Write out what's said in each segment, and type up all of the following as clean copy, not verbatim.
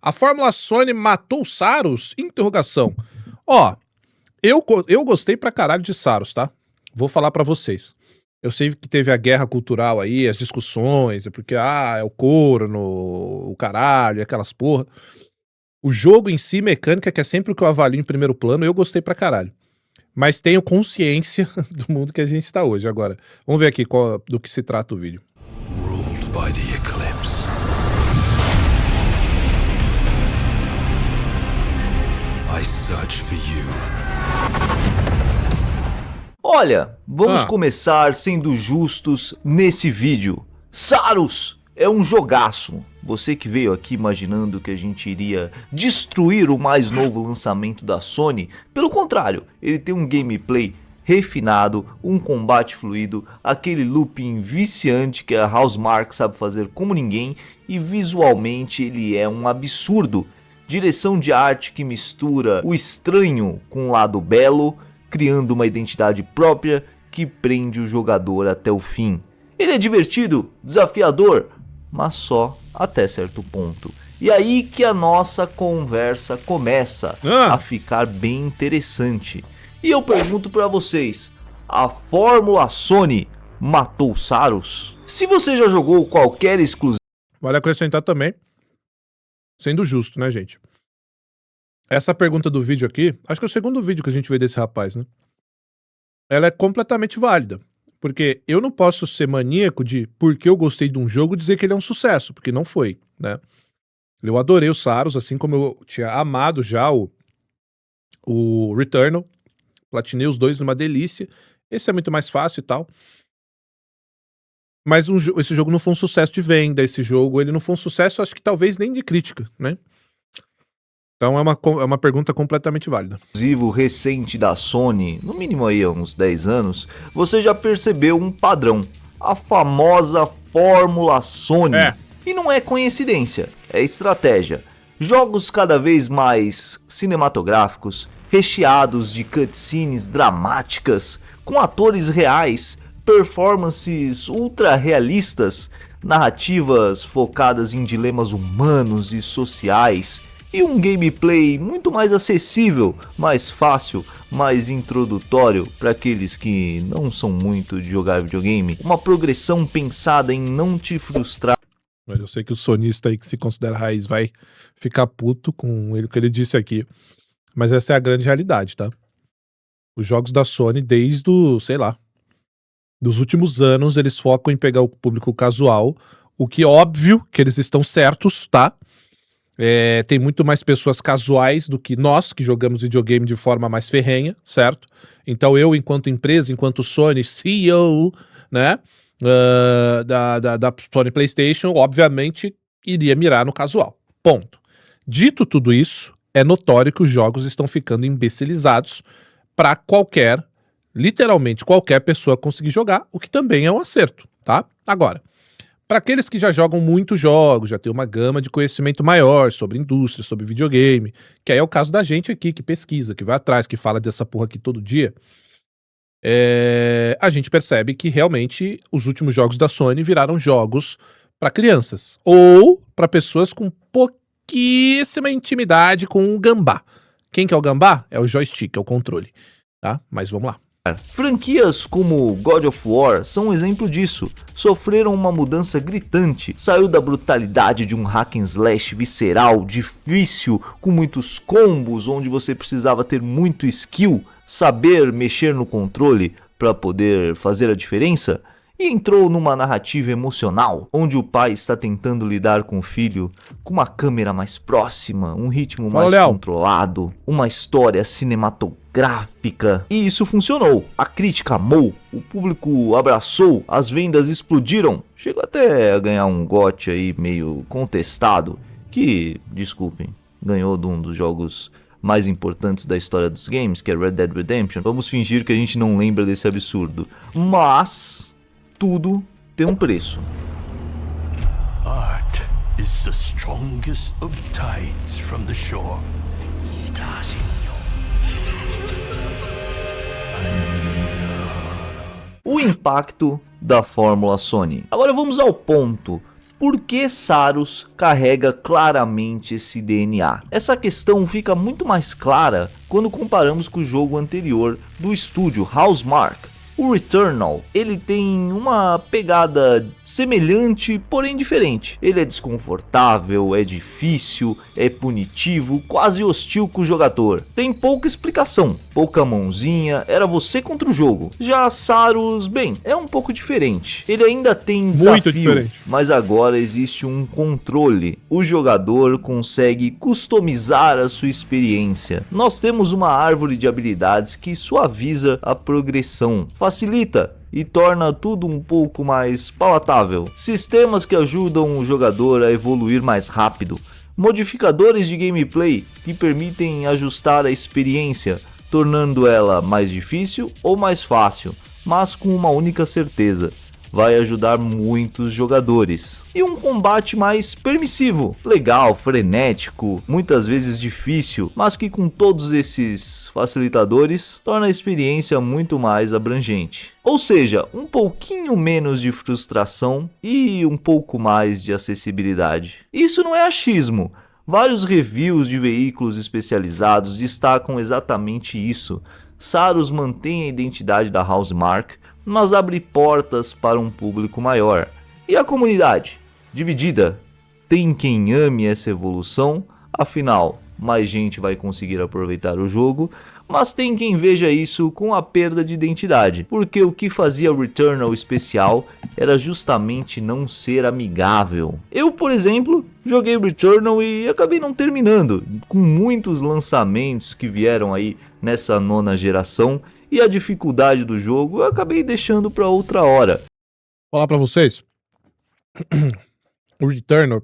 A Fórmula Sony matou Saros? Interrogação. Ó, eu gostei pra caralho de Saros, tá? Vou falar pra vocês. Eu sei que teve a guerra cultural aí, as discussões, porque, é o corno, o caralho, aquelas porra. O jogo em si, mecânica, que é sempre o que eu avalio em primeiro plano, eu gostei pra caralho. Mas tenho consciência do mundo que a gente tá hoje. Agora, vamos ver aqui do que se trata o vídeo. Ruled by the eclipse. I search for you. Olha, vamos começar sendo justos nesse vídeo. Saros é um jogaço. Você que veio aqui imaginando que a gente iria destruir o mais novo lançamento da Sony, pelo contrário, ele tem um gameplay refinado, um combate fluido, aquele looping viciante que a Housemarque sabe fazer como ninguém, e visualmente ele é um absurdo. Direção de arte que mistura o estranho com o lado belo, criando uma identidade própria que prende o jogador até o fim. Ele é divertido, desafiador, mas só até certo ponto. E aí que a nossa conversa começa a ficar bem interessante. E eu pergunto pra vocês, a Fórmula Sony matou Saros? Se você já jogou qualquer exclusivo... Vale acrescentar também, sendo justo, né, gente? Essa pergunta do vídeo aqui, acho que é o segundo vídeo que a gente vê desse rapaz, né? Ela é completamente válida. Porque eu não posso ser maníaco de, porque eu gostei de um jogo, dizer que ele é um sucesso, porque não foi, né? Eu adorei o Saros, assim como eu tinha amado já o Returnal. Platinei os dois numa delícia. Esse é muito mais fácil e tal. Mas esse jogo não foi um sucesso de venda, esse jogo ele não foi um sucesso, acho que talvez nem de crítica, né? Então é uma pergunta completamente válida. Exclusivo recente da Sony, no mínimo aí há uns 10 anos, você já percebeu um padrão. A famosa Fórmula Sony. E não é coincidência, é estratégia. Jogos cada vez mais cinematográficos, recheados de cutscenes dramáticas, com atores reais, performances ultra realistas, narrativas focadas em dilemas humanos e sociais, e um gameplay muito mais acessível, mais fácil, mais introdutório para aqueles que não são muito de jogar videogame. Uma progressão pensada em não te frustrar. Mas eu sei que o sonista aí que se considera raiz vai ficar puto com o que ele disse aqui. Mas essa é a grande realidade, tá? Os jogos da Sony, desde dos últimos anos, eles focam em pegar o público casual, o que é óbvio que eles estão certos, tá? Tem muito mais pessoas casuais do que nós, que jogamos videogame de forma mais ferrenha, certo? Então eu, enquanto empresa, enquanto Sony CEO, né, da Sony PlayStation, obviamente iria mirar no casual. Ponto. Dito tudo isso, é notório que os jogos estão ficando imbecilizados para literalmente qualquer pessoa conseguir jogar, o que também é um acerto, tá? Agora, para aqueles que já jogam muitos jogos, já tem uma gama de conhecimento maior sobre indústria, sobre videogame, que aí é o caso da gente aqui, que pesquisa, que vai atrás, que fala dessa porra aqui todo dia, a gente percebe que realmente os últimos jogos da Sony viraram jogos para crianças, ou para pessoas com pouquíssima intimidade com o gambá. Quem que é o gambá? É o joystick, é o controle, tá? Mas vamos lá. Franquias como God of War são um exemplo disso. Sofreram uma mudança gritante. Saiu da brutalidade de um hack and slash visceral, difícil, com muitos combos, onde você precisava ter muito skill, saber mexer no controle para poder fazer a diferença, e entrou numa narrativa emocional, onde o pai está tentando lidar com o filho com uma câmera mais próxima, um ritmo mais controlado, uma história cinematográfica. E isso funcionou. A crítica amou, o público abraçou, as vendas explodiram. Chegou até a ganhar um GOT aí meio contestado, que, desculpem, ganhou de um dos jogos mais importantes da história dos games, que é Red Dead Redemption. Vamos fingir que a gente não lembra desse absurdo. Mas tudo tem um preço. Art is the strongest of tides from the shore. O impacto da Fórmula Sony. Agora vamos ao ponto. Por que Saros carrega claramente esse DNA? Essa questão fica muito mais clara quando comparamos com o jogo anterior do estúdio Housemarque. O Returnal, ele tem uma pegada semelhante, porém diferente. Ele é desconfortável, é difícil, é punitivo, quase hostil com o jogador. Tem pouca explicação, pouca mãozinha, era você contra o jogo. Já Saros, bem, é um pouco diferente. Ele ainda tem desafio, Muito diferente. mas agora existe um controle. O jogador consegue customizar a sua experiência. Nós temos uma árvore de habilidades que suaviza a progressão, facilita e torna tudo um pouco mais palatável. Sistemas que ajudam o jogador a evoluir mais rápido. Modificadores de gameplay que permitem ajustar a experiência, tornando ela mais difícil ou mais fácil, mas com uma única certeza: vai ajudar muitos jogadores. E um combate mais permissivo, legal, frenético, muitas vezes difícil, mas que com todos esses facilitadores torna a experiência muito mais abrangente. Ou seja, um pouquinho menos de frustração e um pouco mais de acessibilidade. Isso não é achismo. Vários reviews de veículos especializados destacam exatamente isso. Saros mantém a identidade da Housemarque, mas abre portas para um público maior. E a comunidade? Dividida. Tem quem ame essa evolução, afinal, mais gente vai conseguir aproveitar o jogo, mas tem quem veja isso com a perda de identidade, porque o que fazia Returnal especial era justamente não ser amigável. Eu, por exemplo, joguei Returnal e acabei não terminando, com muitos lançamentos que vieram aí nessa nona geração, e a dificuldade do jogo eu acabei deixando para outra hora. Vou falar pra vocês. O Returnal,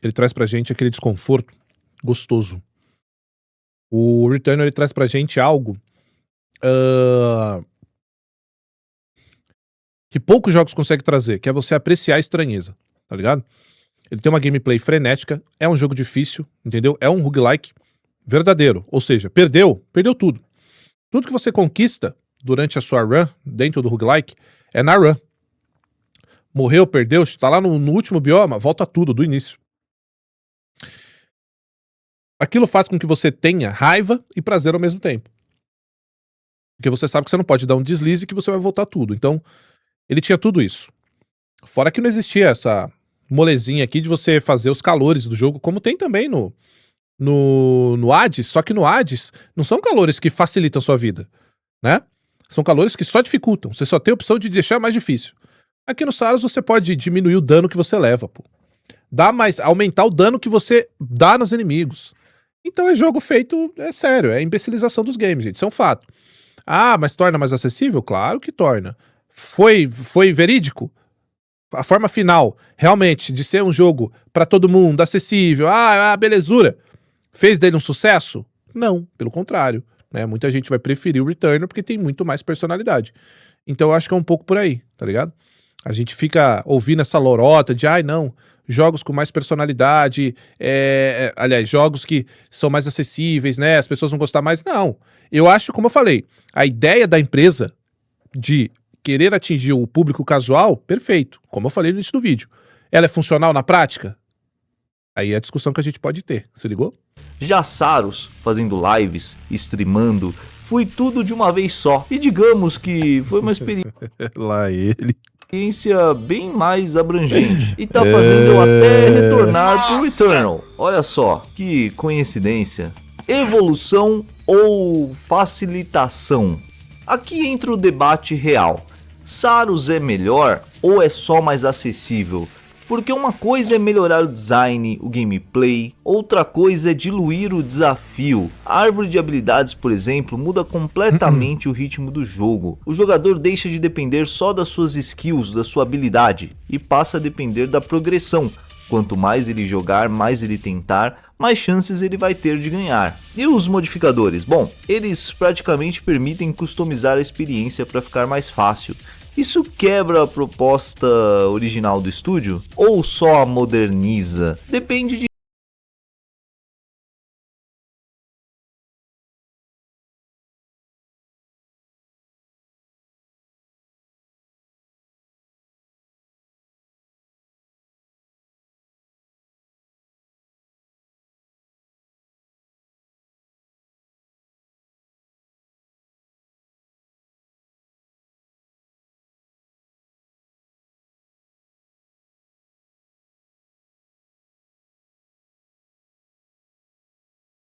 ele traz pra gente aquele desconforto gostoso. O Returnal, ele traz pra gente algo que poucos jogos conseguem trazer, que é você apreciar a estranheza, tá ligado? Ele tem uma gameplay frenética, é um jogo difícil, entendeu? É um roguelike verdadeiro, ou seja, perdeu tudo. Tudo que você conquista durante a sua run, dentro do roguelike, é na run. Morreu, perdeu, tá lá no último bioma, volta tudo, do início. Aquilo faz com que você tenha raiva e prazer ao mesmo tempo. Porque você sabe que você não pode dar um deslize e que você vai voltar tudo. Então, ele tinha tudo isso. Fora que não existia essa molezinha aqui de você fazer os calores do jogo, como tem também no Hades, só que no Hades não são calores que facilitam a sua vida, né? São calores que só dificultam. Você só tem a opção de deixar mais difícil. Aqui no Saros você pode diminuir o dano que você leva, pô. Aumentar o dano que você dá nos inimigos. Então é jogo feito, é sério, é imbecilização dos games, gente, isso é um fato. Ah, mas torna mais acessível? Claro que torna. Foi verídico? A forma final, realmente, de ser um jogo pra todo mundo, acessível, belezura, fez dele um sucesso? Não, pelo contrário, né? Muita gente vai preferir o Returnal porque tem muito mais personalidade. Então eu acho que é um pouco por aí, tá ligado? A gente fica ouvindo essa lorota de, não, jogos com mais personalidade, aliás, jogos que são mais acessíveis, né? As pessoas vão gostar mais. Não, eu acho, como eu falei, a ideia da empresa de querer atingir o público casual, perfeito, como eu falei no início do vídeo. Ela é funcional na prática? Aí é a discussão que a gente pode ter, se ligou? Já Saros, fazendo lives, streamando, foi tudo de uma vez só. E digamos que foi uma experiência Lá ele. bem mais abrangente. E tá fazendo eu até retornar pro Returnal. Olha só, que coincidência. Evolução ou facilitação? Aqui entra o debate real. Saros é melhor ou é só mais acessível? Porque uma coisa é melhorar o design, o gameplay, outra coisa é diluir o desafio. A árvore de habilidades, por exemplo, muda completamente o ritmo do jogo. O jogador deixa de depender só das suas skills, da sua habilidade, e passa a depender da progressão. Quanto mais ele jogar, mais ele tentar, mais chances ele vai ter de ganhar. E os modificadores? Bom, eles praticamente permitem customizar a experiência para ficar mais fácil. Isso quebra a proposta original do estúdio? Ou só a moderniza? Depende de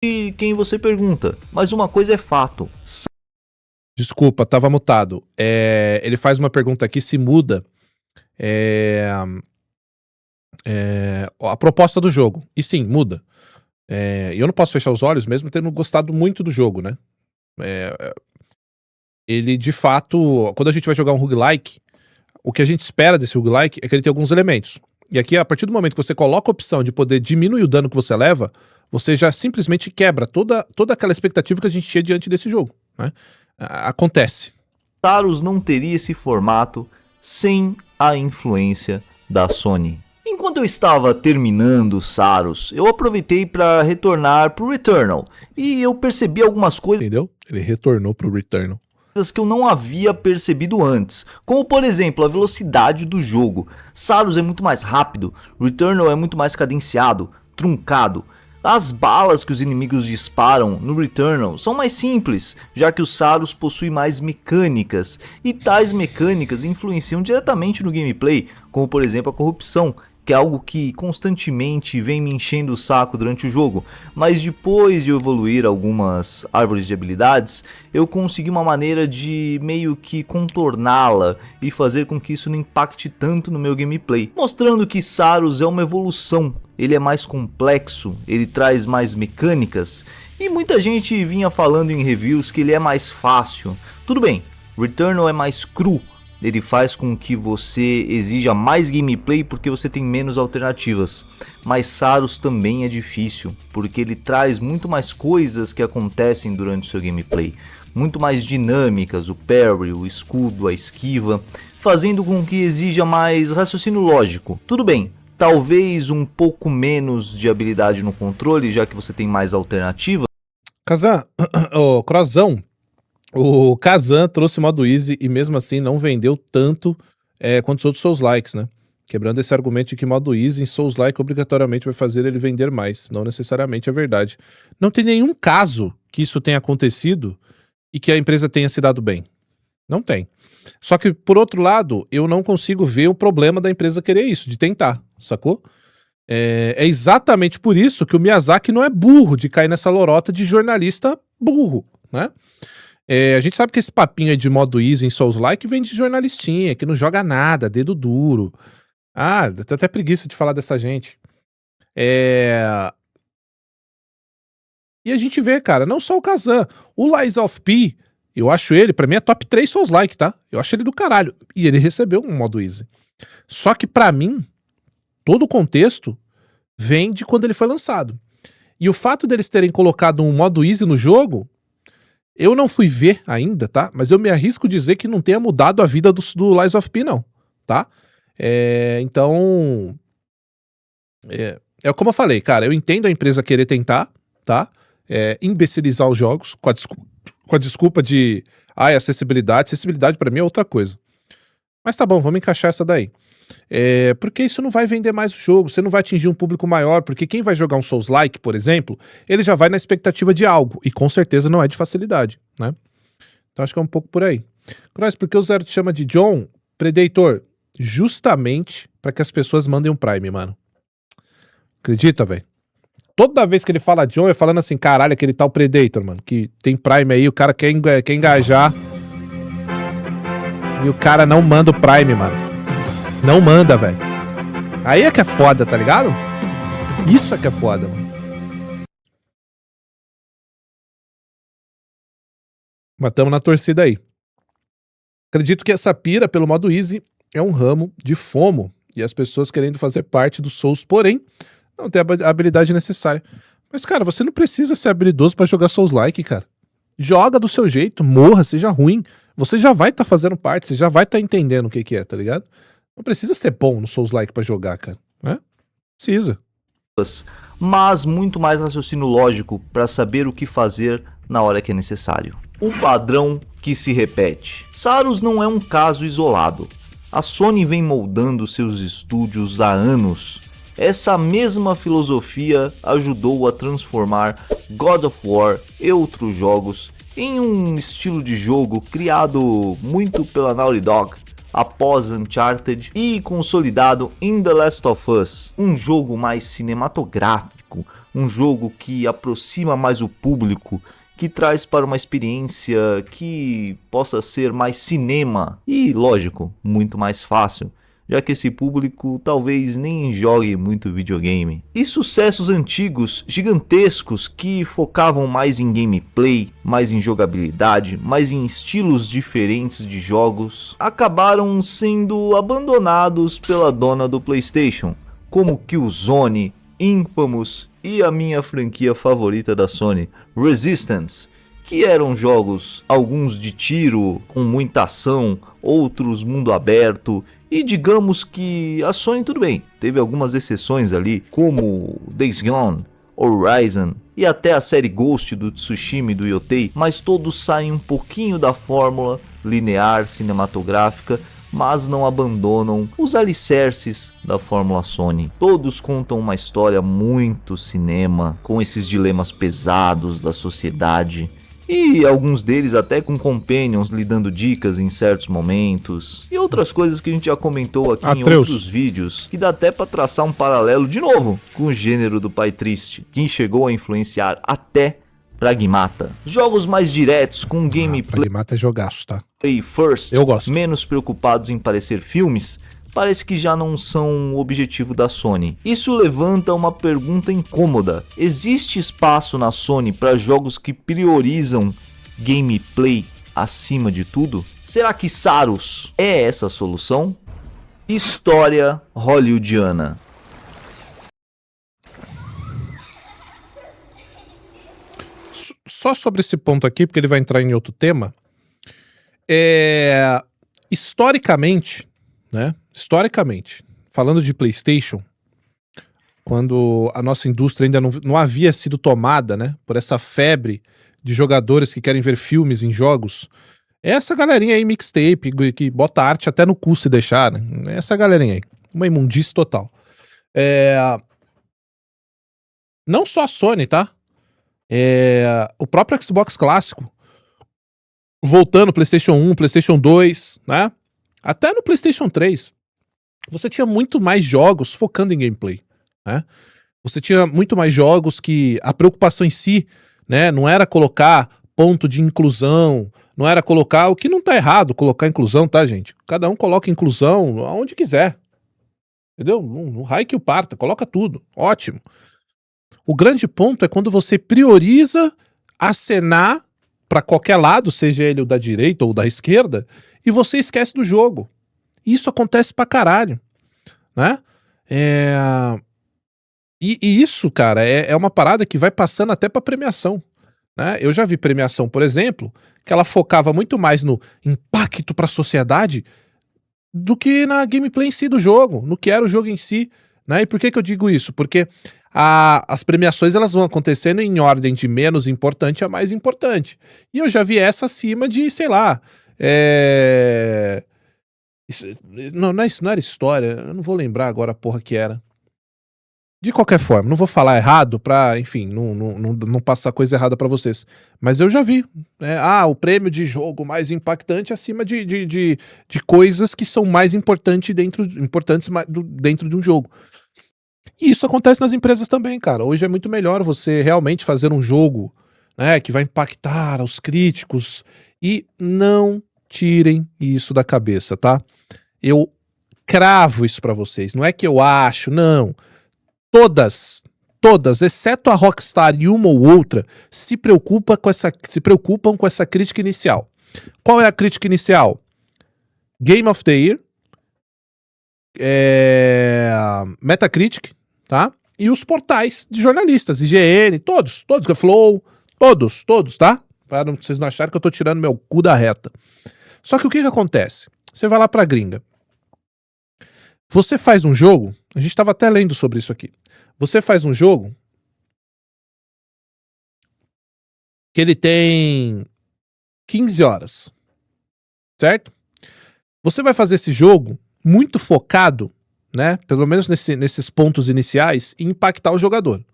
de quem você pergunta, mas uma coisa é fato. Desculpa, tava mutado. Ele faz uma pergunta aqui se muda a proposta do jogo. E sim, muda. Eu não posso fechar os olhos mesmo tendo gostado muito do jogo, né? Ele, de fato, quando a gente vai jogar um roguelike, o que a gente espera desse roguelike é que ele tenha alguns elementos. E aqui, a partir do momento que você coloca a opção de poder diminuir o dano que você leva, você já simplesmente quebra toda aquela expectativa que a gente tinha diante desse jogo, né? Acontece. Saros não teria esse formato sem a influência da Sony. Enquanto eu estava terminando Saros, eu aproveitei para retornar pro Returnal e eu percebi algumas coisas. Entendeu? Ele retornou pro Returnal. Que eu não havia percebido antes, como por exemplo a velocidade do jogo. Saros é muito mais rápido, Returnal é muito mais cadenciado, truncado. As balas que os inimigos disparam no Returnal são mais simples, já que o Saros possui mais mecânicas, e tais mecânicas influenciam diretamente no gameplay, como por exemplo a corrupção, que é algo que constantemente vem me enchendo o saco durante o jogo, mas depois de eu evoluir algumas árvores de habilidades, eu consegui uma maneira de meio que contorná-la e fazer com que isso não impacte tanto no meu gameplay, mostrando que Saros é uma evolução, ele é mais complexo, ele traz mais mecânicas, e muita gente vinha falando em reviews que ele é mais fácil. Tudo bem, Returnal é mais cru, ele faz com que você exija mais gameplay porque você tem menos alternativas. Mas Saros também é difícil, porque ele traz muito mais coisas que acontecem durante o seu gameplay. Muito mais dinâmicas, o parry, o escudo, a esquiva, fazendo com que exija mais raciocínio lógico. Tudo bem, talvez um pouco menos de habilidade no controle, já que você tem mais alternativas. Kazan, Crozão. O Kazan trouxe modo easy e mesmo assim não vendeu tanto quanto os outros Souls-likes, né? Quebrando esse argumento de que modo easy em Souls-like obrigatoriamente vai fazer ele vender mais. Não necessariamente é verdade. Não tem nenhum caso que isso tenha acontecido e que a empresa tenha se dado bem. Não tem. Só que, por outro lado, eu não consigo ver o problema da empresa querer isso, de tentar, sacou? É exatamente por isso que o Miyazaki não é burro de cair nessa lorota de jornalista burro, né? A gente sabe que esse papinho aí de modo easy em Souls-like vem de jornalistinha, que não joga nada, dedo duro. Ah, tenho até preguiça de falar dessa gente. E a gente vê, cara, não só o Kazan, o Lies of P, eu acho ele, pra mim é top 3 Souls-like, tá? Eu acho ele do caralho. E ele recebeu um modo easy. Só que pra mim, todo o contexto vem de quando ele foi lançado. E o fato deles terem colocado um modo easy no jogo, eu não fui ver ainda, tá? Mas eu me arrisco dizer que não tenha mudado a vida do Lies of P, não, tá? Então... É como eu falei, cara, eu entendo a empresa querer tentar, tá? Imbecilizar os jogos com a desculpa de acessibilidade. Acessibilidade pra mim é outra coisa. Mas tá bom, vamos encaixar essa daí. Porque isso não vai vender mais o jogo, você não vai atingir um público maior, porque quem vai jogar um Souls-like, por exemplo, ele já vai na expectativa de algo, e com certeza não é de facilidade, né? Então acho que é um pouco por aí. Cross, por que o Zero te chama de John Predator? Justamente pra que as pessoas mandem um Prime, mano. Acredita, velho? Toda vez que ele fala John, é falando assim, caralho, aquele tal Predator, mano, que tem Prime aí, o cara quer engajar, e o cara não manda o Prime, mano. Não manda, velho. Aí é que é foda, tá ligado? Isso é que é foda, mano. Mas tamo na torcida aí. Acredito que essa pira pelo modo easy é um ramo de FOMO e as pessoas querendo fazer parte do Souls, porém, não tem a habilidade necessária. Mas, cara, você não precisa ser habilidoso pra jogar Souls-like, cara. Joga do seu jeito, morra, seja ruim. Você já vai tá fazendo parte, você já vai tá entendendo o que é, tá ligado? Não precisa ser bom no Souls-like pra jogar, cara. Né? Precisa. Mas muito mais raciocínio lógico para saber o que fazer na hora que é necessário. Um padrão que se repete. Saros não é um caso isolado. A Sony vem moldando seus estúdios há anos. Essa mesma filosofia ajudou a transformar God of War e outros jogos em um estilo de jogo criado muito pela Naughty Dog após Uncharted e consolidado em The Last of Us, um jogo mais cinematográfico, gráfico, um jogo que aproxima mais o público, que traz para uma experiência que possa ser mais cinema e, lógico, muito mais fácil, já que esse público talvez nem jogue muito videogame. E sucessos antigos, gigantescos, que focavam mais em gameplay, mais em jogabilidade, mais em estilos diferentes de jogos, acabaram sendo abandonados pela dona do PlayStation, como Killzone, Infamous e a minha franquia favorita da Sony, Resistance, que eram jogos, alguns de tiro, com muita ação, outros mundo aberto, e digamos que a Sony, tudo bem, teve algumas exceções ali, como Days Gone, Horizon e até a série Ghost do Tsushima e do Yotei, mas todos saem um pouquinho da fórmula linear cinematográfica, mas não abandonam os alicerces da fórmula Sony. Todos contam uma história muito cinema, com esses dilemas pesados da sociedade, e alguns deles até com companions lhe dando dicas em certos momentos, e outras coisas que a gente já comentou aqui em outros vídeos, que dá até pra traçar um paralelo de novo com o gênero do Pai Triste, que chegou a influenciar até Pragmata. Jogos mais diretos com gameplay Pragmata é jogaço, tá? First, Eu gosto. menos preocupados em parecer filmes, parece que já não são o objetivo da Sony. Isso levanta uma pergunta incômoda. Existe espaço na Sony para jogos que priorizam gameplay acima de tudo? Será que Sarus é essa a solução? História hollywoodiana. Só sobre esse ponto aqui, porque ele vai entrar em outro tema. Historicamente, né? Historicamente, falando de PlayStation, quando a nossa indústria ainda não havia sido tomada, né, por essa febre de jogadores que querem ver filmes em jogos, essa galerinha aí, mixtape, que bota arte até no cu se deixar, né? Essa galerinha aí, uma imundice total. Não só a Sony, tá? O próprio Xbox clássico, voltando PlayStation 1, PlayStation 2, né? Até no PlayStation 3, você tinha muito mais jogos focando em gameplay, né? Você tinha muito mais jogos que a preocupação em si, né, não era colocar ponto de inclusão, não era colocar, o que não tá errado colocar inclusão, tá, gente? Cada um coloca inclusão aonde quiser, entendeu? No raio que o parta, coloca tudo, ótimo. O grande ponto é quando você prioriza acenar para qualquer lado, seja ele o da direita ou da esquerda, e você esquece do jogo. Isso acontece pra caralho, né? E isso, cara, é uma parada que vai passando até pra premiação, né? Eu já vi premiação, por exemplo, que ela focava muito mais no impacto pra sociedade do que na gameplay em si do jogo, no que era o jogo em si, né? E por que eu digo isso? Porque as premiações elas vão acontecendo em ordem de menos importante a mais importante. E eu já vi essa acima de, sei lá, isso não era história, eu não vou lembrar agora a porra que era. De qualquer forma, não vou falar errado pra, enfim, não passar coisa errada pra vocês. Mas eu já vi, né? O prêmio de jogo mais impactante acima de coisas que são mais importantes dentro de um jogo. E isso acontece nas empresas também, cara. Hoje é muito melhor você realmente fazer um jogo, né, que vai impactar os críticos. E não tirem isso da cabeça, tá? Eu cravo isso pra vocês. Não é que eu acho, não. Todas, exceto a Rockstar e uma ou outra, se preocupam com essa crítica inicial. Qual é a crítica inicial? Game of the Year, Metacritic, tá? E os portais de jornalistas, IGN, todos, Flow, todos, tá? Para vocês não acharem que eu tô tirando meu cu da reta. Só que o que acontece? Você vai lá pra gringa. Você faz um jogo, a gente tava até lendo sobre isso aqui. Você faz um jogo que ele tem 15 horas, certo? Você vai fazer esse jogo muito focado, né, pelo menos nesses pontos iniciais, em impactar o jogador.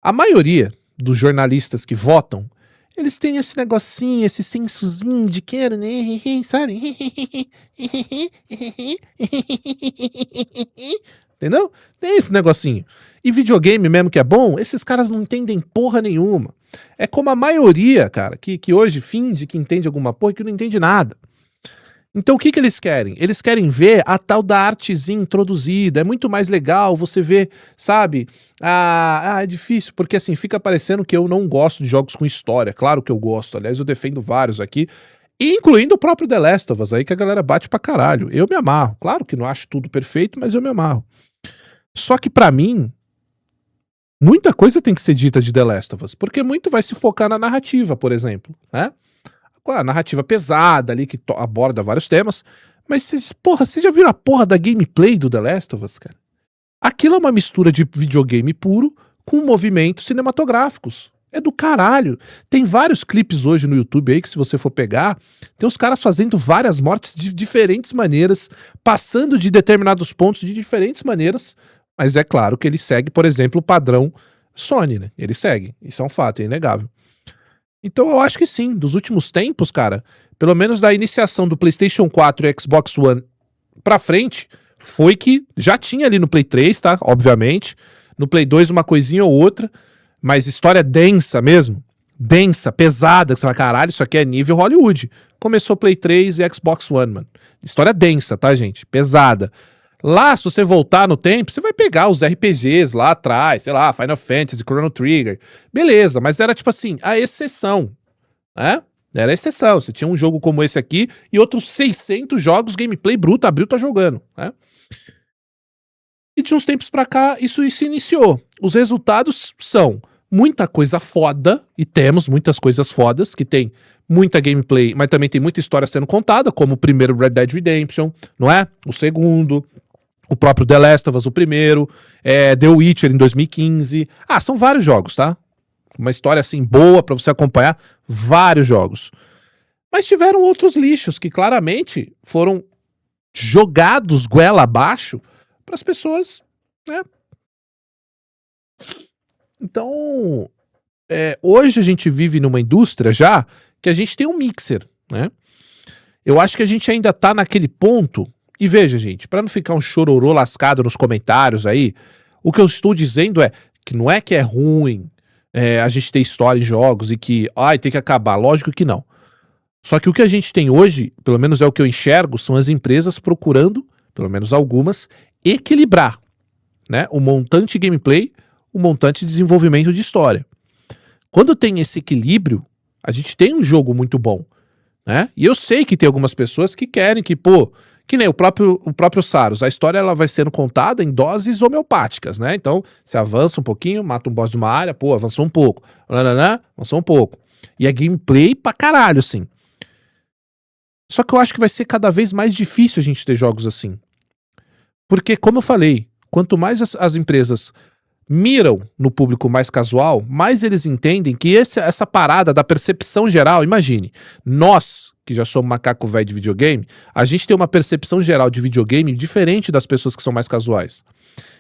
A maioria dos jornalistas que votam, eles têm esse negocinho, esse sensozinho de quero, né, sabe? entendeu? Tem esse negocinho. E videogame mesmo que é bom, esses caras não entendem porra nenhuma. É como a maioria, cara, que hoje finge que entende alguma porra e que não entende nada. Então o que eles querem? Eles querem ver a tal da artezinha introduzida. É muito mais legal você ver, sabe? É difícil, porque assim, fica parecendo que eu não gosto de jogos com história. Claro que eu gosto, aliás eu defendo vários aqui, incluindo o próprio The Last of Us aí, que a galera bate pra caralho. Eu me amarro. Claro que não acho tudo perfeito, mas eu me amarro. Só que pra mim, muita coisa tem que ser dita de The Last of Us, porque muito vai se focar na narrativa, por exemplo, né? A narrativa pesada ali, que aborda vários temas, mas vocês já viram a porra da gameplay do The Last of Us, cara? Aquilo é uma mistura de videogame puro com movimentos cinematográficos. É do caralho. Tem vários clipes hoje no YouTube aí que, se você for pegar, tem os caras fazendo várias mortes de diferentes maneiras, passando de determinados pontos de diferentes maneiras, mas é claro que ele segue, por exemplo, o padrão Sony, né? Ele segue. Isso é um fato, é inegável. Então eu acho que sim, dos últimos tempos, cara, pelo menos da iniciação do PlayStation 4 e Xbox One pra frente, foi que já tinha ali no Play 3, tá? Obviamente. No Play 2 uma coisinha ou outra, mas história densa mesmo. Densa, pesada, que você vai, caralho, isso aqui é nível Hollywood. Começou Play 3 e Xbox One, mano. História densa, tá, gente? Pesada. Lá, se você voltar no tempo, você vai pegar os RPGs lá atrás, sei lá, Final Fantasy, Chrono Trigger. Beleza, mas era tipo assim, a exceção, né? Era a exceção. Você tinha um jogo como esse aqui e outros 600 jogos gameplay bruto, abriu, tá jogando, né? E de uns tempos pra cá, isso se iniciou. Os resultados são muita coisa foda, e temos muitas coisas fodas, que tem muita gameplay, mas também tem muita história sendo contada, como o primeiro Red Dead Redemption, não é? O segundo, o próprio The Last of Us, o primeiro, The Witcher em 2015. São vários jogos, tá? Uma história assim boa pra você acompanhar, vários jogos. Mas tiveram outros lixos que claramente foram jogados goela abaixo para as pessoas, né? Então, hoje a gente vive numa indústria já que a gente tem um mixer, né? Eu acho que a gente ainda tá naquele ponto. E veja, gente, para não ficar um chororô lascado nos comentários aí, o que eu estou dizendo é que é ruim a gente ter história em jogos e que tem que acabar. Lógico que não. Só que o que a gente tem hoje, pelo menos é o que eu enxergo, são as empresas procurando, pelo menos algumas, equilibrar, né, o montante gameplay, o montante de desenvolvimento de história. Quando tem esse equilíbrio, a gente tem um jogo muito bom, né? E eu sei que tem algumas pessoas que querem que nem o próprio Saros, a história ela vai sendo contada em doses homeopáticas, né? Então, você avança um pouquinho, mata um boss de uma área, avançou um pouco, avançou um pouco. E é gameplay pra caralho, assim. Só que eu acho que vai ser cada vez mais difícil a gente ter jogos assim. Porque, como eu falei, quanto mais as empresas miram no público mais casual, mais eles entendem que essa parada da percepção geral, imagine, nós, que já somos macaco velho de videogame, a gente tem uma percepção geral de videogame diferente das pessoas que são mais casuais.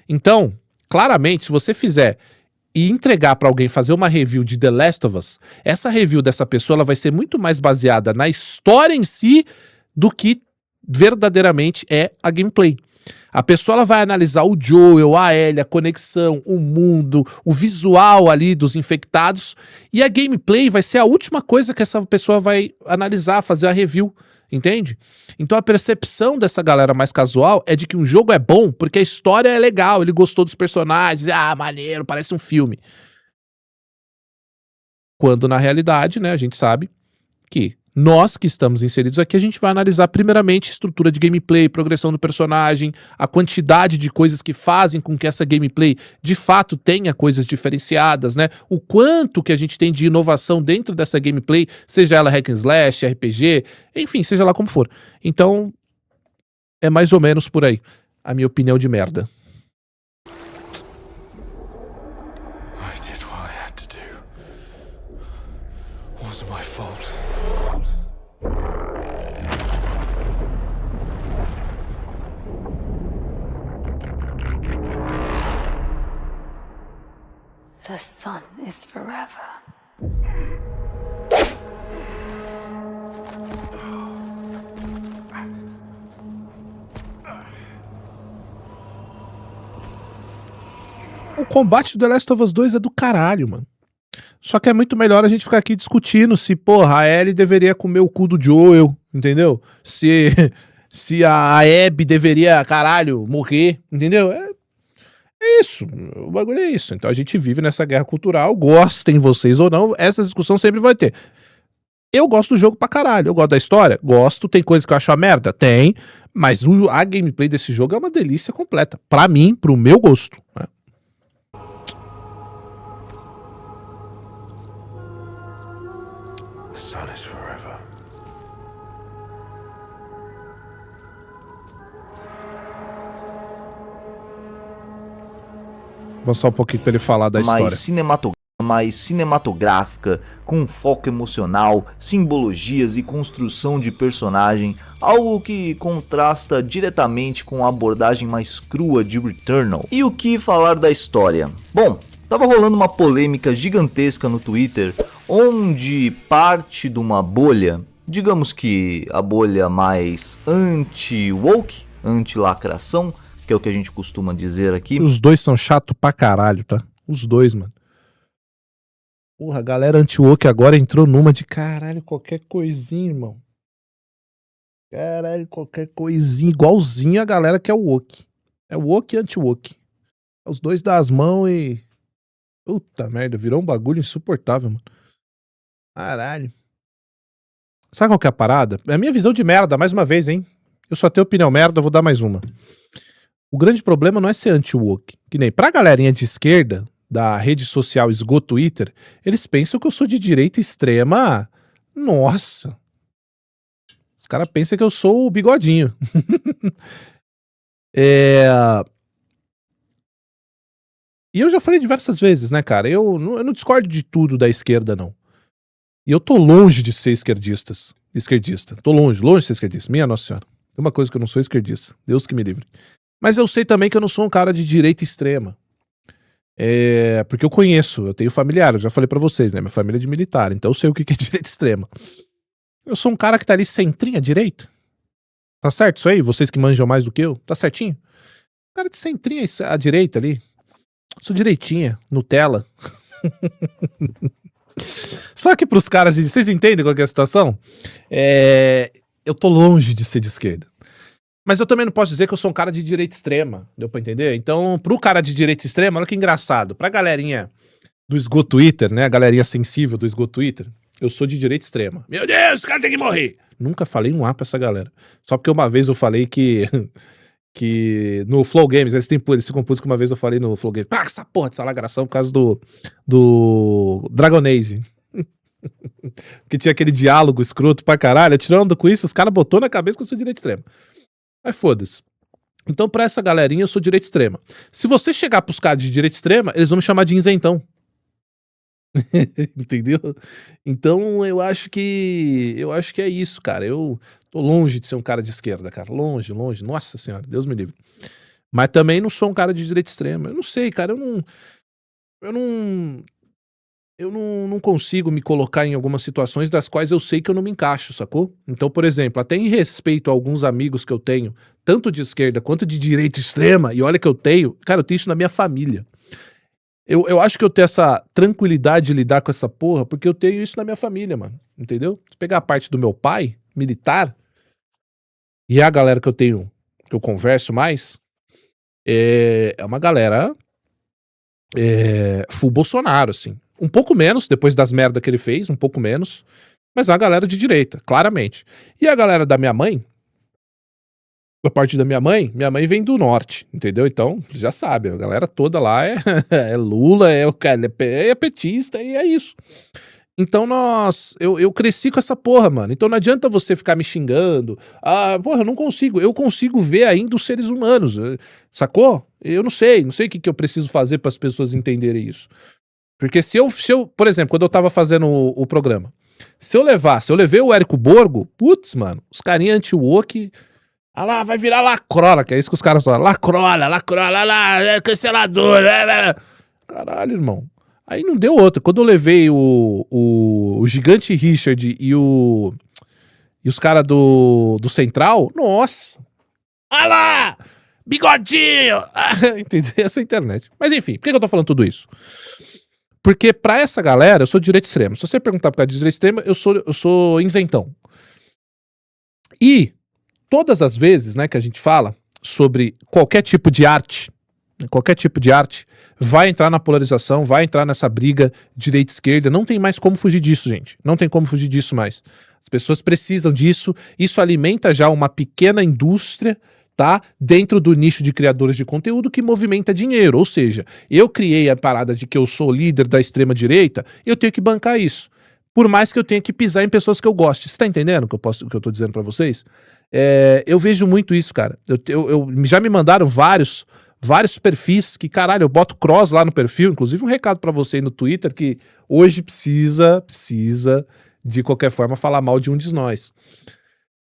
Então, claramente, se você fizer e entregar pra alguém fazer uma review de The Last of Us, essa review dessa pessoa ela vai ser muito mais baseada na história em si do que verdadeiramente é a gameplay. A pessoa ela vai analisar o Joel, a Ellie, a conexão, o mundo, o visual ali dos infectados, e a gameplay vai ser a última coisa que essa pessoa vai analisar, fazer a review, entende? Então a percepção dessa galera mais casual é de que um jogo é bom porque a história é legal, ele gostou dos personagens, maneiro, parece um filme. Quando na realidade, né, a gente sabe que nós que estamos inseridos aqui, a gente vai analisar primeiramente estrutura de gameplay, progressão do personagem, a quantidade de coisas que fazem com que essa gameplay de fato tenha coisas diferenciadas, né? O quanto que a gente tem de inovação dentro dessa gameplay, seja ela hack and slash, RPG, enfim, seja lá como for. Então, é mais ou menos por aí a minha opinião de merda. I did what I had to do. It wasn't my fault. The sun is forever. O combate do The Last of Us 2 é do caralho, mano. Só que é muito melhor a gente ficar aqui discutindo se, porra, a Ellie deveria comer o cu do Joel, entendeu? Se a Abby deveria, caralho, morrer, entendeu? É isso, o bagulho é isso. Então a gente vive nessa guerra cultural, gostem vocês ou não, essa discussão sempre vai ter. Eu gosto do jogo pra caralho, eu gosto da história, gosto, tem coisas que eu acho uma merda, tem, mas a gameplay desse jogo é uma delícia completa, pra mim, pro meu gosto, né? The sun is forever. Vou só um pouquinho pra ele falar da história. Mais cinematográfica, com foco emocional, simbologias e construção de personagem, algo que contrasta diretamente com a abordagem mais crua de Returnal. E o que falar da história? Bom, tava rolando uma polêmica gigantesca no Twitter, onde parte de uma bolha, digamos que a bolha mais anti-woke, anti-lacração, que é o que a gente costuma dizer aqui. Os dois são chato pra caralho, tá? Os dois, mano. Porra, a galera anti-woke agora entrou numa de caralho, qualquer coisinha, irmão. Caralho, qualquer coisinha, igualzinho a galera que é o woke. É woke e anti-woke. É os dois das mãos e... Puta merda, virou um bagulho insuportável, mano. Caralho. Sabe qual que é a parada? É a minha visão de merda, mais uma vez, hein? Eu só tenho opinião merda, eu vou dar mais uma. O grande problema não é ser anti-woke. Que nem pra galerinha de esquerda, da rede social esgoto Twitter, eles pensam que eu sou de direita extrema. Nossa. Os caras pensam que eu sou o bigodinho. E eu já falei diversas vezes, né, cara? Eu não discordo de tudo da esquerda, não. E eu tô longe de ser esquerdista. Tô longe de ser esquerdista. Minha Nossa Senhora. Tem uma coisa que eu não sou esquerdista. Deus que me livre. Mas eu sei também que eu não sou um cara de direita extrema. Porque eu conheço, eu tenho familiar, eu já falei pra vocês, né? Minha família é de militar, então eu sei o que é direita extrema. Eu sou um cara que tá ali centrinha direita. Tá certo isso aí? Vocês que manjam mais do que eu? Tá certinho? Cara de centrinha à direita ali. Sou direitinha, Nutella. Só que pros caras, vocês entendem qual que é a situação? Eu tô longe de ser de esquerda. Mas eu também não posso dizer que eu sou um cara de direita extrema, deu pra entender? Então, pro cara de direita extrema, olha que engraçado. Pra galerinha do esgoto Twitter, né, a galerinha sensível do esgoto Twitter, eu sou de direita extrema. Meu Deus, esse cara tem que morrer! Nunca falei um A pra essa galera. Só porque uma vez eu falei que no Flow Games, eles ficam putos que uma vez eu falei no Flow Games, essa porra dessa lacração por causa do Dragon Age. Que tinha aquele diálogo escroto pra caralho, tirando com isso, os caras botou na cabeça que eu sou direita extrema. Mas foda-se. Então, pra essa galerinha, eu sou direita extrema. Se você chegar pros caras de direita extrema, eles vão me chamar de isentão. Entendeu? Então, eu acho que é isso, cara. Eu tô longe de ser um cara de esquerda, cara. Longe. Nossa Senhora, Deus me livre. Mas também não sou um cara de direita extrema. Eu não sei, cara. Eu não consigo me colocar em algumas situações das quais eu sei que eu não me encaixo, sacou? Então, por exemplo, até em respeito a alguns amigos que eu tenho, tanto de esquerda quanto de direita extrema, e olha que eu tenho isso na minha família. Eu acho que eu tenho essa tranquilidade de lidar com essa porra, porque eu tenho isso na minha família, mano. Entendeu? Se pegar a parte do meu pai, militar, e a galera que eu converso mais, é uma galera full Bolsonaro, assim. Um pouco menos, depois das merdas que ele fez, um pouco menos. Mas é uma galera de direita, claramente. E a galera da minha mãe, da parte da minha mãe vem do norte, entendeu? Então, já sabe, a galera toda lá é Lula, é petista e é isso. Então eu cresci com essa porra, mano. Então não adianta você ficar me xingando. Porra, eu não consigo. Eu consigo ver ainda os seres humanos, sacou? Eu não sei o que eu preciso fazer para as pessoas entenderem isso. Porque se eu, por exemplo, quando eu tava fazendo o programa, se eu levei o Érico Borgo, putz, mano, os carinha anti-woke, lá, vai virar lacrola, que é isso que os caras falam, lacrola, cancelador, caralho, irmão. Aí não deu outra. Quando eu levei o Gigante Richard e os caras do Central, nossa, lá, bigodinho! Entendeu? Essa é a internet. Mas enfim, por que eu tô falando tudo isso? Porque pra essa galera, eu sou de direita extrema. Se você perguntar por causa de direita extrema, eu sou isentão. E todas as vezes, né, que a gente fala sobre qualquer tipo de arte, vai entrar na polarização, vai entrar nessa briga direita-esquerda. Não tem mais como fugir disso, gente. Não tem como fugir disso mais. As pessoas precisam disso. Isso alimenta já uma pequena indústria, tá? Dentro do nicho de criadores de conteúdo que movimenta dinheiro. Ou seja, eu criei a parada de que eu sou líder da extrema-direita, eu tenho que bancar isso. Por mais que eu tenha que pisar em pessoas que eu goste. Você tá entendendo o que eu tô dizendo pra vocês? Eu vejo muito isso, cara. Já me mandaram vários perfis que, caralho, eu boto cross lá no perfil. Inclusive um recado pra você aí no Twitter que hoje precisa, de qualquer forma, falar mal de um de nós.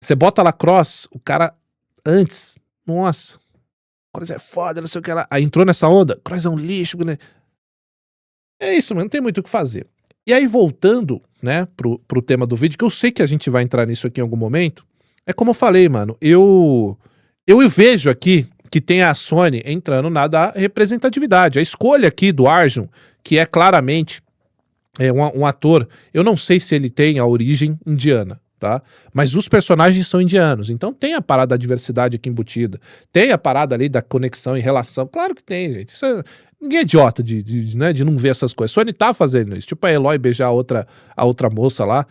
Você bota lá cross, o cara antes, nossa, cross é foda, não sei o que lá. Aí entrou nessa onda, cross é um lixo, né? É isso, mano, não tem muito o que fazer. E aí, voltando, né, pro tema do vídeo, que eu sei que a gente vai entrar nisso aqui em algum momento, é como eu falei, mano, eu vejo aqui que tem a Sony entrando na da representatividade. A escolha aqui do Arjun, que é claramente um ator, eu não sei se ele tem a origem indiana, tá? Mas os personagens são indianos, então tem a parada da diversidade aqui embutida, tem a parada ali da conexão e relação, claro que tem, gente. Ninguém é idiota de não ver essas coisas. Sony tá fazendo isso, tipo a Eloy beijar a outra moça lá.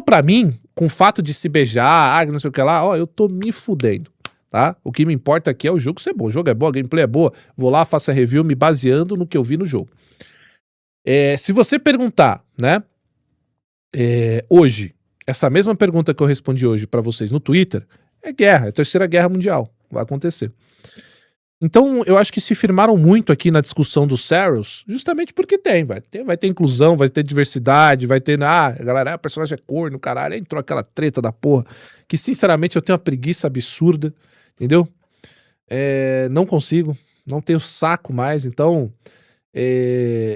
Pra mim, com o fato de se beijar, não sei o que lá, ó, eu tô me fudendo. Tá? O que me importa aqui é o jogo ser bom. O jogo é bom, a gameplay é boa. Vou lá, faço a review me baseando no que eu vi no jogo. Se você perguntar, né? Hoje, essa mesma pergunta que eu respondi hoje pra vocês no Twitter, é guerra, é a Terceira Guerra Mundial. Vai acontecer. Então, eu acho que se firmaram muito aqui na discussão dos Saros, justamente porque vai ter inclusão, vai ter diversidade, vai ter, galera, personagem é corno, caralho, aí entrou aquela treta da porra, que sinceramente eu tenho uma preguiça absurda, entendeu? Não consigo, não tenho saco mais, então,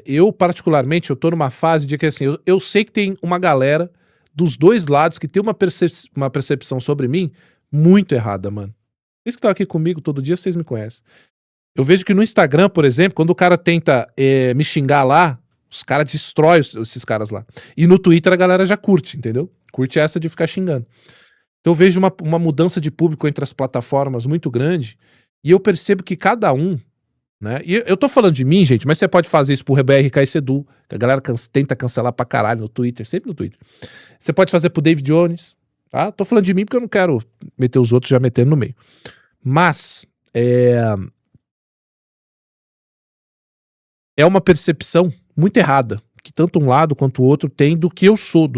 eu particularmente, eu tô numa fase de que assim, eu sei que tem uma galera dos dois lados que tem uma percepção sobre mim muito errada, mano. Vocês que estão aqui comigo todo dia, vocês me conhecem. Eu vejo que no Instagram, por exemplo, quando o cara tenta me xingar lá, os caras destroem esses caras lá. E no Twitter a galera já curte, entendeu? Curte essa de ficar xingando. Então eu vejo uma mudança de público entre as plataformas muito grande, e eu percebo que cada um, né? E eu tô falando de mim, gente, mas você pode fazer isso pro BRK e Sedu, que a galera tenta cancelar pra caralho no Twitter, sempre no Twitter. Você pode fazer pro David Jones, tá? Tô falando de mim porque eu não quero meter os outros já metendo no meio. Mas é uma percepção muito errada que tanto um lado quanto o outro tem do que eu sou,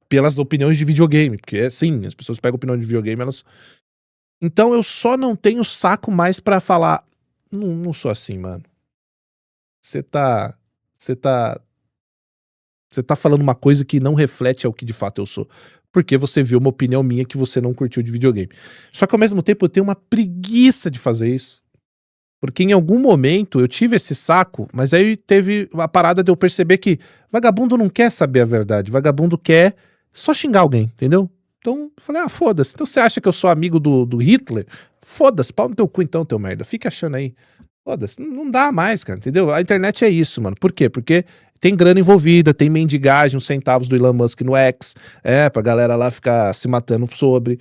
pelas opiniões de videogame. Porque assim, as pessoas pegam opinião de videogame, elas... Então eu só não tenho saco mais pra falar, não sou assim, mano. Você tá falando uma coisa que não reflete ao que de fato eu sou. Porque você viu uma opinião minha que você não curtiu de videogame. Só que ao mesmo tempo eu tenho uma preguiça de fazer isso. Porque em algum momento eu tive esse saco, mas aí teve a parada de eu perceber que vagabundo não quer saber a verdade. Vagabundo quer só xingar alguém, entendeu? Então eu falei, foda-se. Então você acha que eu sou amigo do Hitler? Foda-se, pau no teu cu então, teu merda. Fica achando aí. Foda-se, não dá mais, cara, entendeu? A internet é isso, mano. Por quê? Porque tem grana envolvida, tem mendigagem, uns centavos do Elon Musk no X, pra galera lá ficar se matando sobre,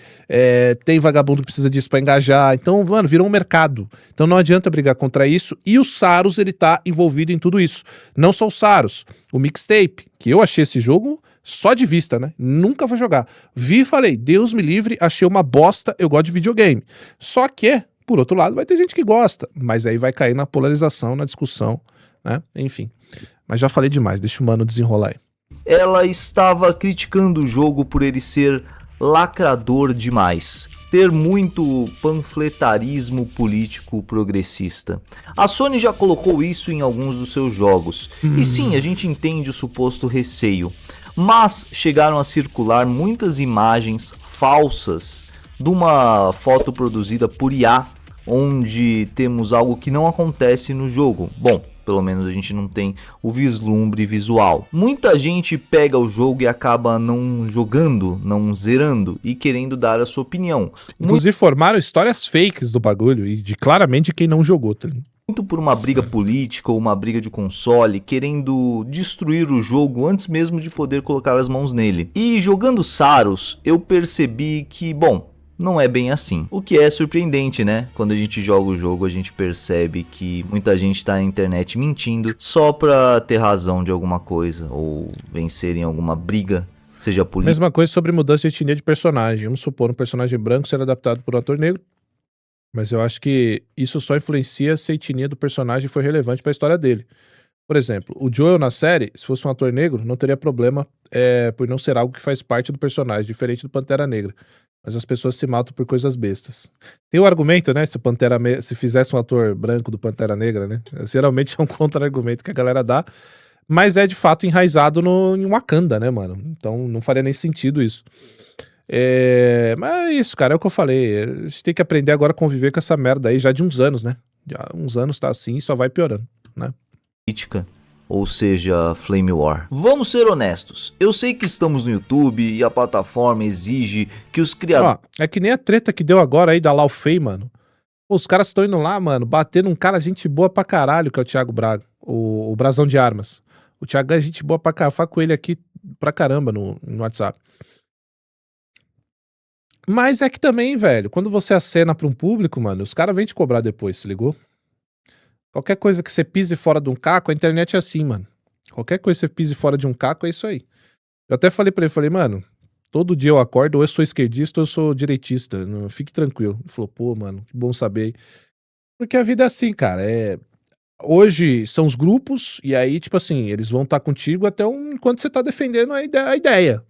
tem vagabundo que precisa disso pra engajar, então, mano, virou um mercado. Então não adianta brigar contra isso, e o Saros, ele tá envolvido em tudo isso. Não só o Saros, o Mixtape, que eu achei esse jogo só de vista, né? Nunca vou jogar. Vi e falei, Deus me livre, achei uma bosta, eu gosto de videogame. Só que, por outro lado, vai ter gente que gosta, mas aí vai cair na polarização, na discussão, né? Enfim. Mas já falei demais, deixa o mano desenrolar aí. Ela estava criticando o jogo por ele ser lacrador demais, ter muito panfletarismo político progressista. A Sony já colocou isso em alguns dos seus jogos. E sim, a gente entende o suposto receio, mas chegaram a circular muitas imagens falsas de uma foto produzida por IA, onde temos algo que não acontece no jogo. Bom, Pelo menos a gente não tem o vislumbre visual. Muita gente pega o jogo e acaba não jogando, não zerando e querendo dar a sua opinião. Inclusive formaram histórias fakes do bagulho e claramente de quem não jogou, tá ligado? Muito por uma briga política ou uma briga de console, querendo destruir o jogo antes mesmo de poder colocar as mãos nele. E jogando Saros, eu percebi que, bom, não é bem assim. O que é surpreendente, né? Quando a gente joga o jogo, a gente percebe que muita gente tá na internet mentindo só pra ter razão de alguma coisa ou vencer em alguma briga, seja política. Mesma coisa sobre mudança de etnia de personagem. Vamos supor um personagem branco ser adaptado por um ator negro, mas eu acho que isso só influencia se a etnia do personagem foi relevante pra história dele. Por exemplo, o Joel na série, se fosse um ator negro, não teria problema por não ser algo que faz parte do personagem, diferente do Pantera Negra. Mas as pessoas se matam por coisas bestas. Tem o argumento, né? Se fizesse um ator branco do Pantera Negra, né? Geralmente é um contra-argumento que a galera dá. Mas é de fato enraizado em Wakanda, né, mano? Então não faria nem sentido isso. Mas é isso, cara. É o que eu falei. A gente tem que aprender agora a conviver com essa merda aí já de uns anos, né? Já uns anos tá assim e só vai piorando, né? Política. Ou seja, Flame War. Vamos ser honestos, eu sei que estamos no YouTube e a plataforma exige que os criadores... É que nem a treta que deu agora aí da Lau Fei, mano. Pô, os caras estão indo lá, mano, bater num cara gente boa pra caralho, que é o Thiago Braga, o Brasão de Armas. O Thiago é gente boa pra caralho, falo com ele aqui pra caramba no WhatsApp. Mas é que também, velho, quando você acena pra um público, mano, os caras vêm te cobrar depois, se ligou? Qualquer coisa que você pise fora de um caco, a internet é assim, mano. Qualquer coisa que você pise fora de um caco, é isso aí. Eu até falei pra ele, mano, todo dia eu acordo, ou eu sou esquerdista ou eu sou direitista. Não, fique tranquilo. Ele falou, pô, mano, que bom saber. Porque a vida é assim, cara. Hoje são os grupos, e aí, tipo assim, eles vão estar contigo até enquanto você tá defendendo a ideia,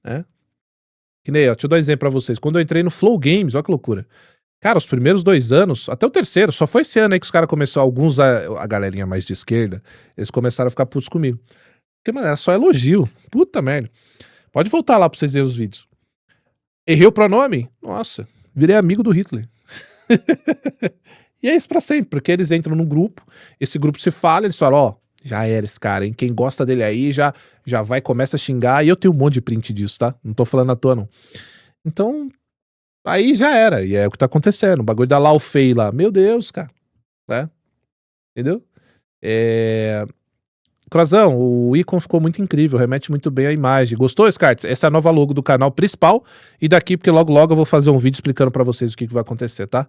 né? Que nem, ó, deixa eu dar um exemplo pra vocês. Quando eu entrei no Flow Games, olha que loucura. Cara, os primeiros 2 anos, até o terceiro, só foi esse ano aí que os caras começaram, a galerinha mais de esquerda, eles começaram a ficar putos comigo. Porque, mano, era só elogio. Puta merda. Pode voltar lá pra vocês verem os vídeos. Errei o pronome? Nossa, virei amigo do Hitler. E é isso pra sempre, porque eles entram num grupo, esse grupo se fala, eles falam, ó, já era esse cara, hein? Quem gosta dele aí já vai, começa a xingar, e eu tenho um monte de print disso, tá? Não tô falando à toa, não. Então... aí já era, e é o que tá acontecendo. O bagulho da Lau Fei lá. Meu Deus, cara. Né? Entendeu? Crozão, o Icon ficou muito incrível, remete muito bem à imagem. Gostou, Scarts? Essa é a nova logo do canal principal. E daqui, porque logo eu vou fazer um vídeo explicando pra vocês o que vai acontecer, tá?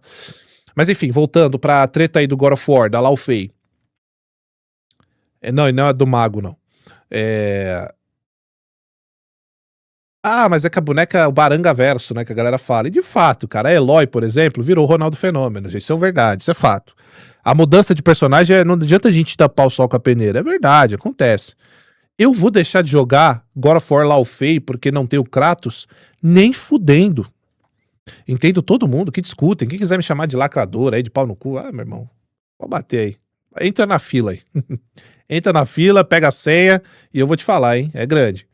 Mas enfim, voltando pra treta aí do God of War, da Lau Fei. Não é do mago, não. Mas é que a boneca é o Baranga Verso, né, que a galera fala. E de fato, cara, a Eloy, por exemplo, virou o Ronaldo Fenômeno. Isso é verdade, isso é fato. A mudança de personagem, não adianta a gente tapar o sol com a peneira. É verdade, acontece. Eu vou deixar de jogar God of War Lau Fei porque não tem o Kratos, nem fudendo. Entendo todo mundo que discutem. Quem quiser me chamar de lacrador aí, de pau no cu, meu irmão, pode bater aí. Entra na fila aí. Entra na fila, pega a senha e eu vou te falar, hein, é grande.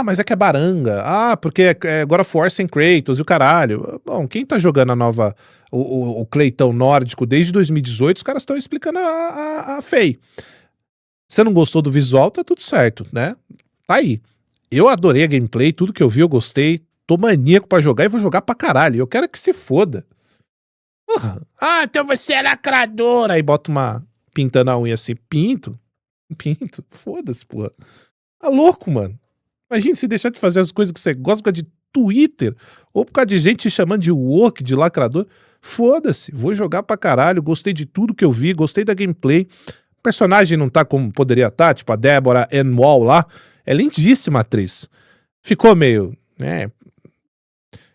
Mas é que é baranga. Porque é God of War sem Kratos e o caralho. Bom, quem tá jogando a nova, o Cleitão nórdico desde 2018, os caras estão explicando a Fei. Você não gostou do visual, tá tudo certo, né? Tá aí. Eu adorei a gameplay, tudo que eu vi eu gostei. Tô maníaco pra jogar e vou jogar pra caralho. Eu quero que se foda. Então você é lacrador. Aí bota uma pintando a unha assim. Pinto, foda-se, porra. Tá louco, mano. Imagina se deixar de fazer as coisas que você gosta por causa de Twitter, ou por causa de gente te chamando de woke, de lacrador. Foda-se, vou jogar pra caralho, gostei de tudo que eu vi, gostei da gameplay. O personagem não tá como poderia estar, tipo a Deborah Ann Wall lá, é lindíssima a atriz. Ficou meio,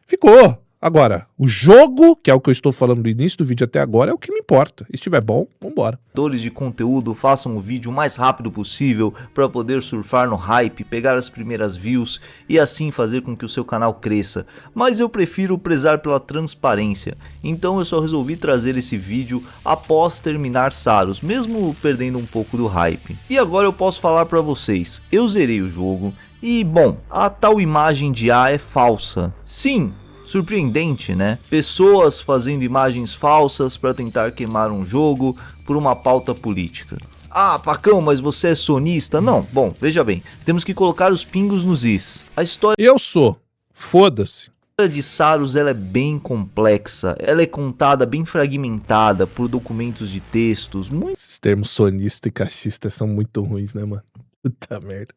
ficou. Agora, o jogo, que é o que eu estou falando do início do vídeo até agora, é o que me importa. Se estiver bom, vambora. Criadores de conteúdo façam o vídeo o mais rápido possível para poder surfar no hype, pegar as primeiras views e assim fazer com que o seu canal cresça. Mas eu prefiro prezar pela transparência, então eu só resolvi trazer esse vídeo após terminar Saros, mesmo perdendo um pouco do hype. E agora eu posso falar para vocês, eu zerei o jogo e, bom, a tal imagem de A é falsa. Sim, surpreendente, né? Pessoas fazendo imagens falsas para tentar queimar um jogo por uma pauta política. Ah, Pacão, mas você é sonista? Não, bom, veja bem, temos que colocar os pingos nos is. A história Eu sou. Foda-se. de Saros ela é bem complexa, ela é contada bem fragmentada por documentos de textos, muito Esses termos sonista e cachista são muito ruins, né, mano? Puta merda.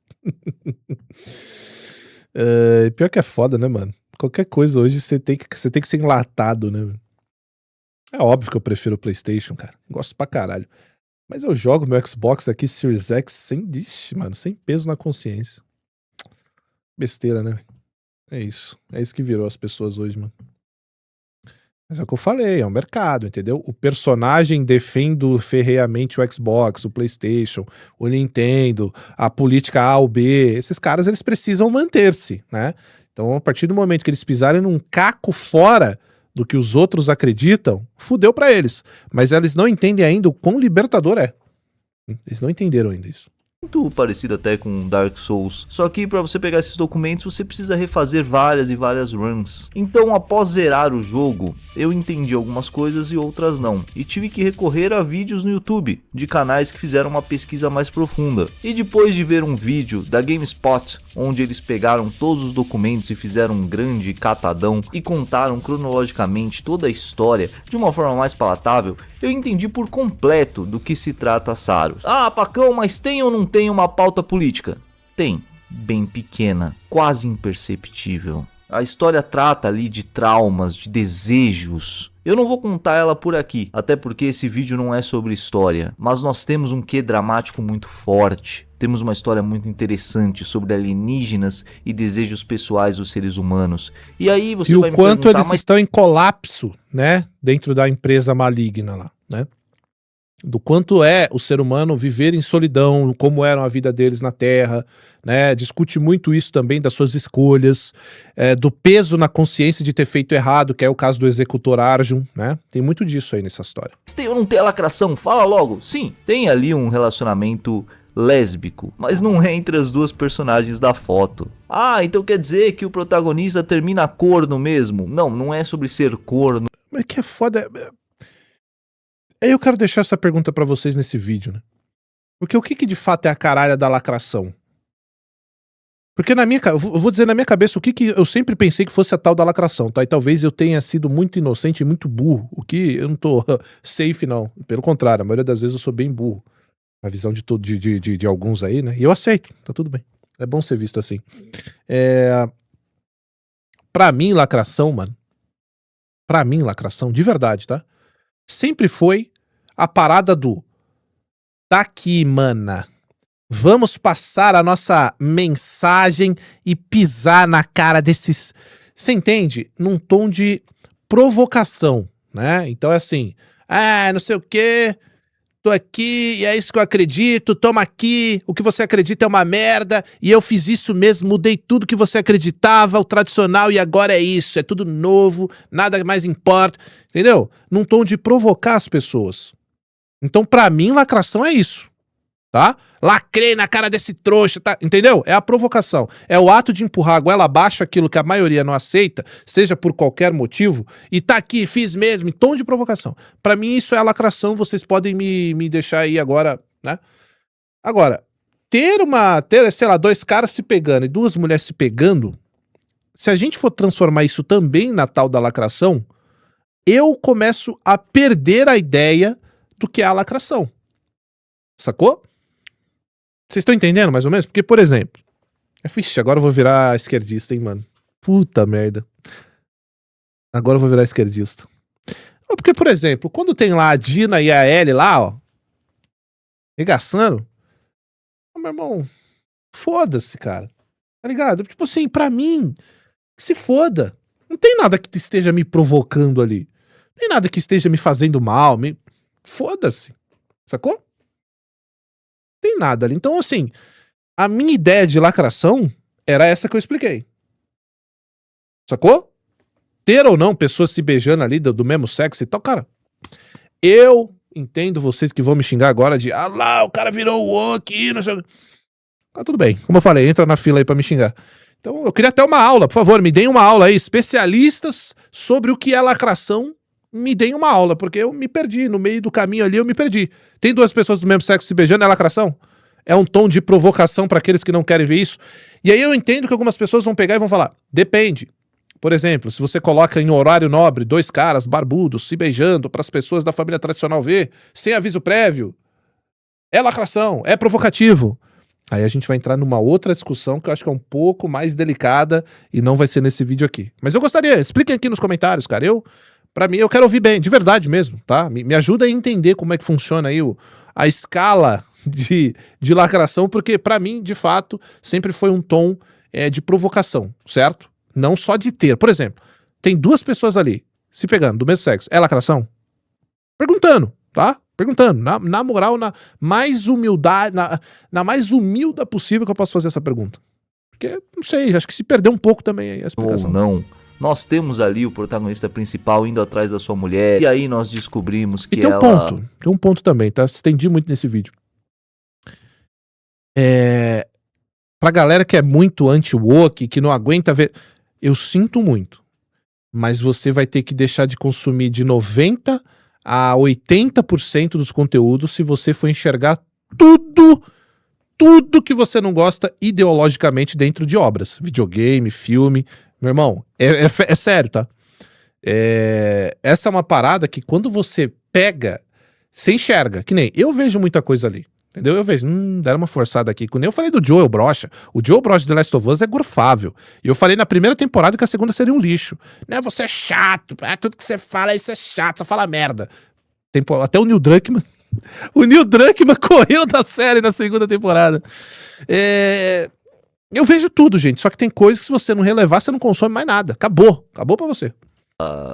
Pior que é foda, né, mano? Qualquer coisa hoje você tem que ser enlatado, né? É óbvio que eu prefiro o PlayStation, cara. Gosto pra caralho. Mas eu jogo meu Xbox aqui, Series X, sem peso na consciência. Besteira, né? É isso. É isso que virou as pessoas hoje, mano. Mas é o que eu falei, é um mercado, entendeu? O personagem defende ferreamente o Xbox, o PlayStation, o Nintendo, a política A ou B. Esses caras, eles precisam manter-se, né? Então, a partir do momento que eles pisarem num caco fora do que os outros acreditam, fudeu pra eles. Mas eles não entendem ainda o quão libertador é. Eles não entenderam ainda isso. parecido até com Dark Souls. Só que para você pegar esses documentos, você precisa refazer várias e várias runs. Então, após zerar o jogo, eu entendi algumas coisas e outras não. E tive que recorrer a vídeos no YouTube, de canais que fizeram uma pesquisa mais profunda. E depois de ver um vídeo da GameSpot, onde eles pegaram todos os documentos e fizeram um grande catadão e contaram cronologicamente toda a história de uma forma mais palatável, eu entendi por completo do que se trata Saros. Ah, Pacão, mas tem ou não tem uma pauta política? Tem, bem pequena, quase imperceptível. A história trata ali de traumas, de desejos. Eu não vou contar ela por aqui, até porque esse vídeo não é sobre história, mas nós temos um quê dramático muito forte. Temos uma história muito interessante sobre alienígenas e desejos pessoais dos seres humanos. E aí você vai me perguntar, e o quanto eles estão em colapso, né, dentro da empresa maligna lá, né? Do quanto é o ser humano viver em solidão, como era a vida deles na Terra, né? Discute muito isso também das suas escolhas, do peso na consciência de ter feito errado, que é o caso do executor Arjun, né? Tem muito disso aí nessa história. Tem ou não tem a lacração? Fala logo. Sim, tem ali um relacionamento lésbico, mas não é entre as duas personagens da foto. Ah, então quer dizer que o protagonista termina corno mesmo? Não, não é sobre ser corno. Mas que é foda. Eu quero deixar essa pergunta pra vocês nesse vídeo, né? Porque o que de fato é a caralha da lacração? Porque eu vou dizer na minha cabeça o que eu sempre pensei que fosse a tal da lacração, tá? E talvez eu tenha sido muito inocente e muito burro, o que eu não tô safe não, pelo contrário, a maioria das vezes eu sou bem burro. Na visão de alguns aí, né? E eu aceito, tá tudo bem. É bom ser visto assim. Pra mim, lacração, mano. Pra mim, lacração, de verdade, tá? Sempre foi a parada do tá aqui, mana. Vamos passar a nossa mensagem e pisar na cara desses... Você entende? Num tom de provocação, né? Então é assim, não sei o quê... Tô aqui e é isso que eu acredito, toma aqui, o que você acredita é uma merda e eu fiz isso mesmo, mudei tudo que você acreditava, o tradicional e agora é isso, é tudo novo, nada mais importa, entendeu? Num tom de provocar as pessoas. Então pra mim lacração é isso, tá? Lacrei na cara desse trouxa, tá? Entendeu? É a provocação, é o ato de empurrar a goela abaixo aquilo que a maioria não aceita, seja por qualquer motivo, e tá aqui, fiz mesmo, em tom de provocação. Pra mim isso é a lacração, vocês podem me deixar aí agora, né? Agora, ter, sei lá, dois caras se pegando e duas mulheres se pegando, se a gente for transformar isso também na tal da lacração, eu começo a perder a ideia do que é a lacração. Sacou? Vocês estão entendendo mais ou menos? Porque, por exemplo... Vixe, agora eu vou virar esquerdista, hein, mano? Puta merda. Agora eu vou virar esquerdista. Porque, por exemplo, quando tem lá a Dina e a Ellie lá, ó... regaçando... meu irmão... foda-se, cara. Tá ligado? Tipo assim, pra mim... se foda. Não tem nada que esteja me provocando ali. Não tem nada que esteja me fazendo mal. Foda-se. Sacou? Tem nada ali. Então, assim, a minha ideia de lacração era essa que eu expliquei. Sacou? Ter ou não pessoas se beijando ali do mesmo sexo e tal, cara, eu entendo vocês que vão me xingar agora de lá, o cara virou o aqui, não sei. Tá tudo bem. Como eu falei, entra na fila aí pra me xingar. Então eu queria até uma aula, por favor, me deem uma aula aí, especialistas sobre o que é lacração, me deem uma aula, porque eu me perdi, no meio do caminho ali eu me perdi. Tem duas pessoas do mesmo sexo se beijando, é lacração? É um tom de provocação para aqueles que não querem ver isso? E aí eu entendo que algumas pessoas vão pegar e vão falar, depende. Por exemplo, se você coloca em horário nobre 2 caras barbudos se beijando para as pessoas da família tradicional ver, sem aviso prévio, é lacração, é provocativo. Aí a gente vai entrar numa outra discussão que eu acho que é um pouco mais delicada e não vai ser nesse vídeo aqui. Mas eu gostaria, expliquem aqui nos comentários, cara. Pra mim, eu quero ouvir bem, de verdade mesmo, tá? Me ajuda a entender como é que funciona aí a escala de lacração, porque pra mim, de fato, sempre foi um tom de provocação, certo? Não só de ter. Por exemplo, tem 2 pessoas ali se pegando do mesmo sexo. É lacração? Perguntando, tá? Perguntando, na moral, na mais humildade, na mais humilda possível que eu posso fazer essa pergunta. Porque, não sei, acho que se perdeu um pouco também aí a explicação. Ou não. Nós temos ali o protagonista principal indo atrás da sua mulher, e aí nós descobrimos que e tem um ponto também, tá? Estendi muito nesse vídeo. Pra galera que é muito anti-woke, que não aguenta ver, eu sinto muito, mas você vai ter que deixar de consumir de 90% a 80% dos conteúdos se você for enxergar tudo que você não gosta ideologicamente dentro de obras. Videogame, filme. Meu irmão, é sério, tá? Essa é uma parada que quando você pega, você enxerga. Que nem, eu vejo muita coisa ali. Entendeu? Eu vejo, deram uma forçada aqui. Quando eu falei do Joel Brocha, o Joel Brocha de The Last of Us é gorfável. E eu falei na primeira temporada que a segunda seria um lixo. Né? Você é chato, tudo que você fala isso é chato, você fala merda. Até o Neil Druckmann. O Neil Druckmann correu da série na segunda temporada. Eu vejo tudo, gente. Só que tem coisas que se você não relevar, você não consome mais nada. Acabou pra você.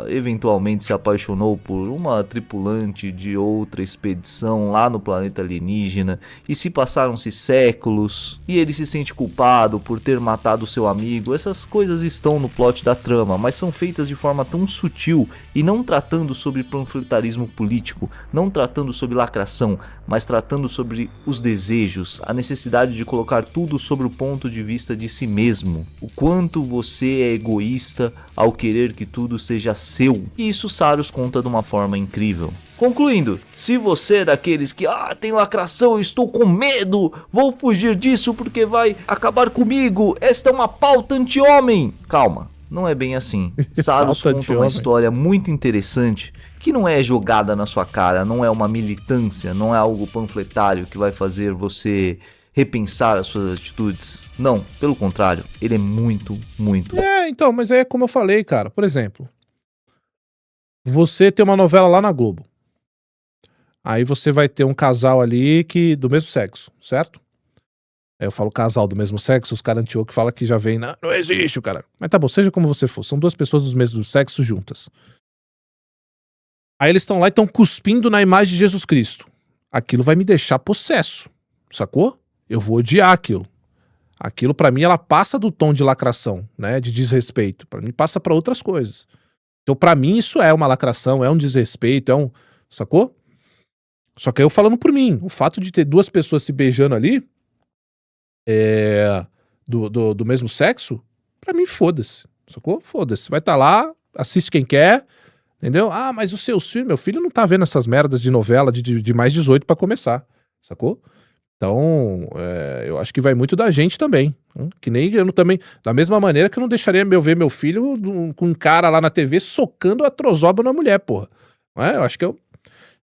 Eventualmente se apaixonou por uma tripulante de outra expedição lá no planeta alienígena, e se passaram-se séculos e ele se sente culpado por ter matado seu amigo. Essas coisas estão no plot da trama, mas são feitas de forma tão sutil e não tratando sobre panfletarismo político, não tratando sobre lacração, mas tratando sobre os desejos, a necessidade de colocar tudo sobre o ponto de vista de si mesmo, o quanto você é egoísta ao querer que tudo seja seu. E isso Saros conta de uma forma incrível. Concluindo, se você é daqueles que tem lacração, eu estou com medo, vou fugir disso porque vai acabar comigo, esta é uma pauta anti-homem. Calma, não é bem assim. Saros conta uma história muito interessante que não é jogada na sua cara, não é uma militância, não é algo panfletário que vai fazer você repensar as suas atitudes. Não, pelo contrário, ele é muito então, mas é como eu falei, cara. Por exemplo, você tem uma novela lá na Globo. Aí você vai ter um casal ali do mesmo sexo, certo? Aí eu falo casal do mesmo sexo, os caras anti-woke falam que já vem, não existe o cara. Mas tá bom, seja como você for, são 2 pessoas do mesmo sexo juntas. Aí eles estão lá e estão cuspindo na imagem de Jesus Cristo. Aquilo vai me deixar possesso, sacou? Eu vou odiar aquilo. Aquilo pra mim ela passa do tom de lacração, né, de desrespeito. Pra mim passa pra outras coisas. Então pra mim isso é uma lacração, é um desrespeito, sacou? Só que aí eu falando por mim, o fato de ter 2 pessoas se beijando ali, do mesmo sexo, pra mim foda-se, sacou? Foda-se, vai estar lá, assiste quem quer, entendeu? Mas os seus filhos, meu filho não tá vendo essas merdas de novela de mais 18 pra começar, sacou? Então, eu acho que vai muito da gente também. Que nem eu também, da mesma maneira que eu não deixaria ver meu filho com um cara lá na TV socando a trozoba na mulher, porra. Eu acho que eu...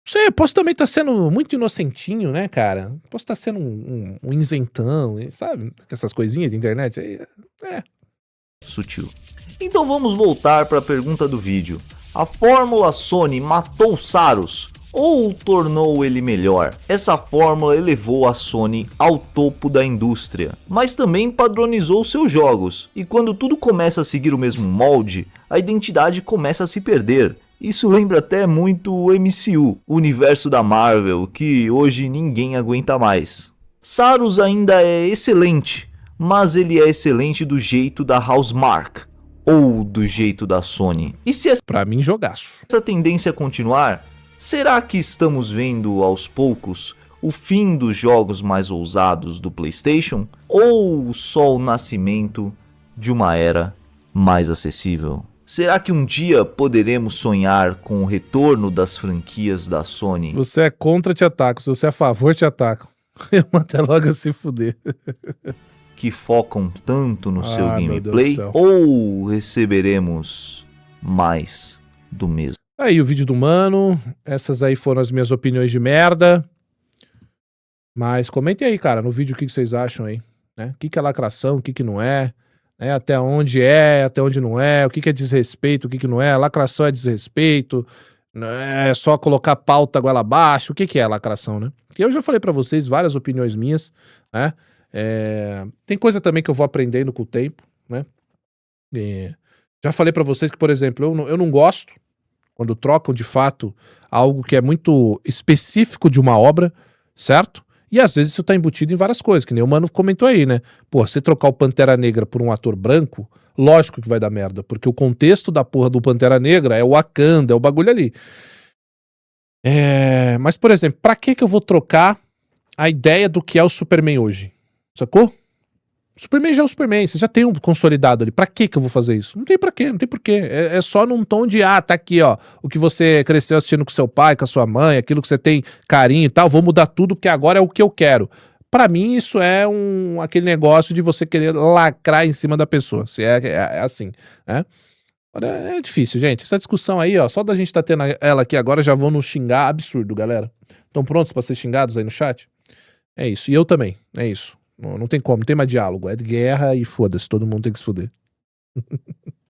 Não sei, eu posso também estar sendo muito inocentinho, né, cara? Posso estar sendo um isentão, sabe? Essas coisinhas de internet aí. Sutil. Então vamos voltar para a pergunta do vídeo. A fórmula Sony matou Saros ou tornou ele melhor? Essa fórmula elevou a Sony ao topo da indústria, mas também padronizou seus jogos. E quando tudo começa a seguir o mesmo molde, a identidade começa a se perder. Isso lembra até muito o MCU, o universo da Marvel, que hoje ninguém aguenta mais. Saros ainda é excelente, mas ele é excelente do jeito da Housemarque, ou do jeito da Sony. E se pra mim, jogaço. Essa tendência continuar, será que estamos vendo aos poucos o fim dos jogos mais ousados do PlayStation? Ou só o nascimento de uma era mais acessível? Será que um dia poderemos sonhar com o retorno das franquias da Sony? Você é contra, te ataco. Se você é a favor, te ataco. Eu até logo a se fuder. Que focam tanto no seu meu Deus do gameplay? céu. Ou receberemos mais do mesmo? Aí o vídeo do mano. Essas aí foram as minhas opiniões de merda. Mas comentem aí, cara, no vídeo o que vocês acham aí, né? O que é lacração, o que não é, né? Até onde não é, o que é desrespeito, o que não é. Lacração é desrespeito, é só colocar pauta goela abaixo. O que é lacração, né? Eu já falei pra vocês várias opiniões minhas, né? Tem coisa também que eu vou aprendendo com o tempo, né? Já falei pra vocês que, por exemplo, eu não gosto quando trocam de fato algo que é muito específico de uma obra, certo? E às vezes isso tá embutido em várias coisas, que nem o mano comentou aí, né? Pô, você trocar o Pantera Negra por um ator branco, lógico que vai dar merda, porque o contexto da porra do Pantera Negra é o Wakanda, é o bagulho ali. Mas, por exemplo, pra que eu vou trocar a ideia do que é o Superman hoje? Sacou? O Superman já é o Superman, você já tem um consolidado ali. Pra que eu vou fazer isso? Não tem pra quê, não tem porquê. É só num tom de, tá aqui, ó, o que você cresceu assistindo com seu pai, com a sua mãe, aquilo que você tem carinho e tal, vou mudar tudo porque agora é o que eu quero. Pra mim, isso é aquele negócio de você querer lacrar em cima da pessoa. Se é assim, né? Agora, é difícil, gente. Essa discussão aí, ó, só da gente tá tendo ela aqui agora, já vão nos xingar absurdo, galera. Estão prontos pra ser xingados aí no chat? É isso. E eu também, é isso. Não tem como, não tem mais diálogo. É de guerra e foda-se, todo mundo tem que se foder.